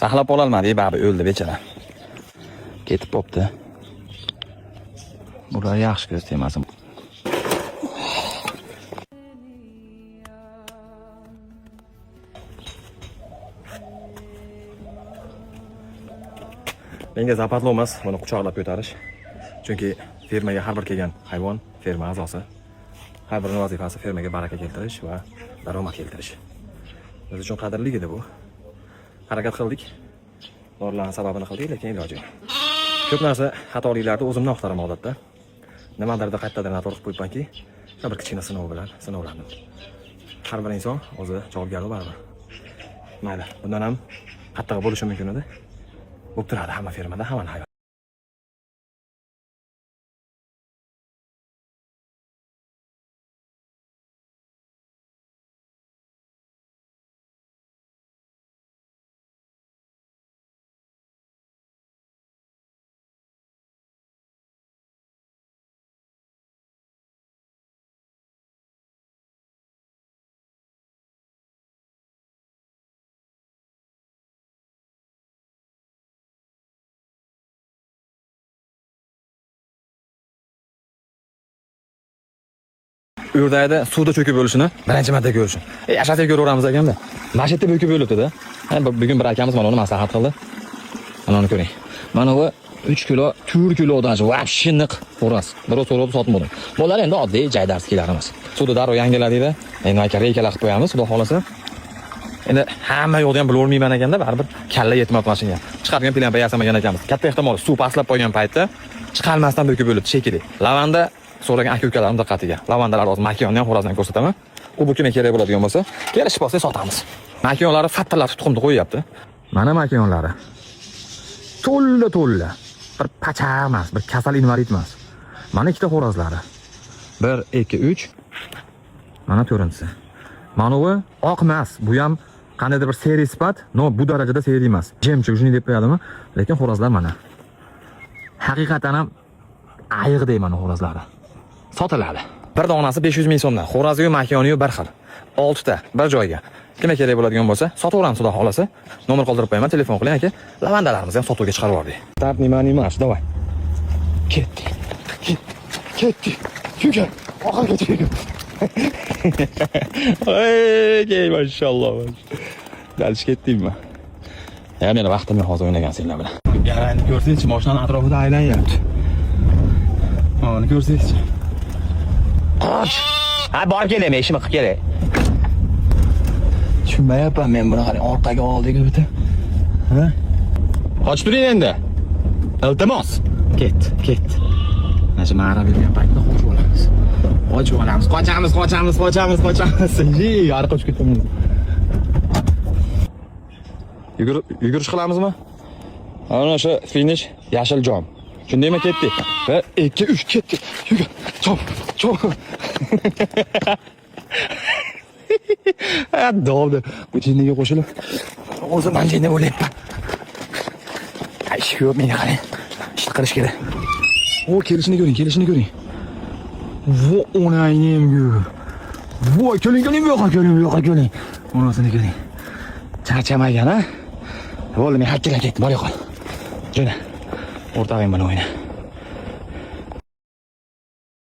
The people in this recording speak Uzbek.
Saqlab qololmadi, babi o'ldi bechara. Ketib qopti. Bular yaxshi ko'z temasin. Menga zapatlo emas, buni quchoqlab ko'tarish. Chunki fermaga har bir kelgan hayvon ferma a'zosi. Har birining vazifasi fermaga baraka keltirish va daromad keltirish. Biz uchun qadrli edi bu. Harakat qildik. Dorilarning sababini qildik, lekin iloji yo'q. Ko'p narsa xatoliklarni o'zimdan uqtaraman odatda. Nimalarida qaytadan xato qilib qo'yibmanki, bir kichkina sinov bilan sinovlandim. Har bir inson o'zi javobgarlik baribir. Mayli, bundan ham qattiq bo'lishi mumkin edi. Bo'lib turadi hamma fermada, hamma hayvon. O'rdakda suvda cho'kib o'lishini birinchi marta ko'rishim. Yashasib ko'raveramiz ekanda. Mashitda bo'kib o'libdi-da. Bugun bir akamiz mana uni maslahat qildi. Mana uni ko'ring. Mana bu 3 kilo, 4 kilodan вообще niq xo'ras. Biroz so'rab sotmadim. Bular endi oddiy jaydarsizlarimiz. Suvda darrov yangiladingda, endi aka reykalar qilib qo'yamiz, xudo xolasa. Endi hamma yo'qda ham bilolmayman ekanda, baribir kalla yetmabdi mashinaga. Chiqargan plyamba yasamagan ekamiz. Katta ehtimol suv pastlab qo'ygan paytda chiqarmasdan bo'kib o'libdi shekilli. Lavanda so'ragan aka-ukalarim diqqatiga. Lavandalar hozir makiyonni ham xo'razdan ko'rsataman. U kimga kerak bo'ladigan bo'lsa, kelishib olsa sotamiz. Makiyonlari fattalab tuxumni qo'yapti. Mana makiyonlari. To'lla. Bir pacha emas, bir kasal invalid emas. Mana ikkita xo'razlari. 1, 2, 3. Mana 4-inchisi. Mana bu oq emas, bu ham qandaydir bir seri sifat, no bu darajada seri emas. Jemchug shuni deb qo'yadimi? Lekin xo'razlar mana. Haqiqatan ham ayiq deyman xo'razlari. Sotiladi. Bir donasi 500 ming so'mdan. Xo'razi-yu makiyoni-yu bir xil. 6 ta bir joyga. Kimga kerak bo'ladigan bo'lsa, sotaveramiz xudo xolasa. Nomer qoldirib qo'yaman, telefon qiling aka. Lavandalarimizni ham sotuvga chiqarib yubordik. Tart nimani emas, davay. Ketdi. Chuga. Oxirga chiqib. Ey, maşallah. Dalish ketdingmi? Ya meni vaqtim yo'q hozir o'ynagan senlar bilan. Garani ko'rsangchi, mashinaning atrofida aylanyapti. Mana ko'rsangchi. Qoch. Ha, borib kelaman, ishim qilib kelay. Tushunmayapman men buni qarang, orqaga oldiga o'ta. Ha? Qoch turing endi. Iltimos. Ket. Mana shu ma'ra bilgan paytda qochib olamiz. Qochamiz. Yari qochib ketamiz. Yugurish qilamizmi? Ana shu finish yashil jom. Shundaymi ketdik? 1, 2, 3 ketdik. Yugur. Chop. Dovdi. Bu jinniga qo'shilib. O'zim ham jinni bo'lyapman. Ish yo'q, meni qarang. Ish qilish kerak. O, kelishini ko'ring. Vo, onaynemga. Vo, keling, bu yoqqa keling. Onasini ko'ring. Charchamagan, ha? Bo'ldi, men hakkalar ketdim, bor yo'q. Jo'na. O'rtog'im bilan o'yna.